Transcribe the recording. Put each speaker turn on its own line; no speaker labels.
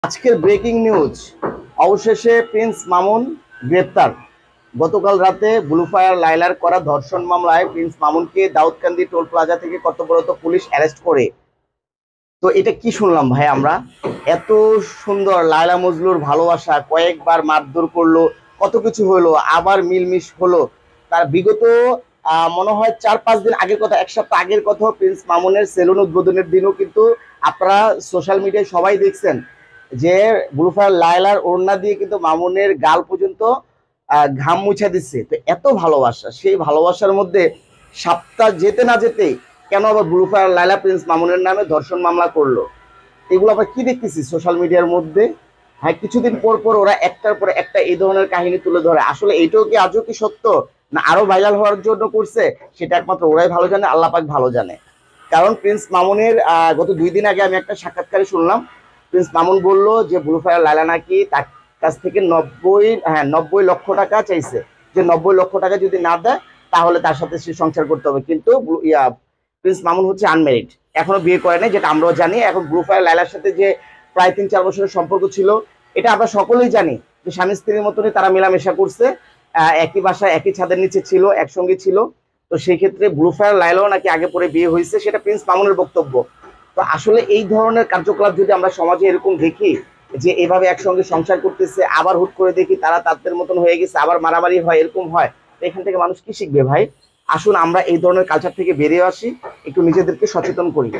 আজকের breaking news, অবশেষে Prince Mamun গ্রেপ্তার। গতকাল রাতে ব্লুফায়ার লায়লার করা ধর্ষণ মামলায় প্রিন্স মামুনকে দাউদকান্দি টোল প্লাজা থেকে কর্তব্যরত পুলিশ অ্যারেস্ট করে। তো এটা কি শুনলাম ভাই, আমরা এত সুন্দর লায়লা মজলুর ভালোবাসা, কয়েকবার মারধর করলো, কত কিছু হলো, আবার মিলমিশ হলো। তার বিগত মনে হয় 4-5 দিন আগের কথা, এক সপ্তাহ আগের কথা, প্রিন্স মামুনের সেলুন উদ্বোধনের দিনও কিন্তু আপনারা সোশ্যাল মিডিয়ায় সবাই দেখছেন যে ব্লুফায়ার লায়লার ওড়না দিয়ে কিন্তু মামুনের গাল পর্যন্ত ঘাম মুছে দিচ্ছে। তো এত ভালোবাসা, সেই ভালোবাসার মধ্যে সপ্তাহ যেতে না যেতেই কেন আবার ব্লুফায়ার লায়লা প্রিন্স মামুনের নামে ধর্ষণ মামলা করলো? এগুলো আমরা কি দেখতেছি সোশ্যাল মিডিয়ার মধ্যে? হ্যাঁ, কিছুদিন পর পর ওরা একটার পর একটা এই ধরনের কাহিনী তুলে ধরে। আসলে এইটাও কি আজও কি সত্য, না আরো ভাইরাল হওয়ার জন্য করছে? সেটা একমাত্র ওরাই ভালো জানে, আল্লাহ পাক ভালো জানে। কারণ প্রিন্স মামুনের গত 2 দিন আগে আমি একটা সাক্ষাৎকারে শুনলাম, প্রিন্স মামুন বলল যে ব্লুফায়ার লায়লা নাকি তার কাছ থেকে 90 লক্ষ টাকা চাইছে, যে 90 লক্ষ টাকা যদি না দেয় তাহলে তার সাথে সে সংসার করতে হবে। কিন্তু প্রিন্স মামুন হচ্ছে আনমেরিড, এখনো বিয়ে করে নাই, যেটা আমরাও জানি। এখন ব্লুফায়ার লায়লার সাথে যে প্রায় 3-4 বছরের সম্পর্ক ছিল, এটা আমরা সকলেই জানি যে স্বামী স্ত্রীর মতনই তারা মেলামেশা করছে, একই বাসায় একই ছাদের নিচে ছিল, একসঙ্গে ছিল। তো সেই ক্ষেত্রে ব্লুফায়ার লায়লাও নাকি আগে পরে বিয়ে হয়েছে, সেটা প্রিন্স মামুনের বক্তব্য। তো আসলে এই ধরনের কার্যকলাপ যদি আমরা সমাজে এরকম দেখি যে এভাবে একসঙ্গে সংসার করতেছে, আবার হুট করে দেখি তারা তাদের মতন হয়ে গেছে, আবার মারামারি হয়, এরকম হয়, তো এখান থেকে মানুষ কি শিখবে ভাই? আসুন আমরা এই ধরনের কালচার থেকে বেরিয়ে আসি, একটু নিজেদেরকে সচেতন করি।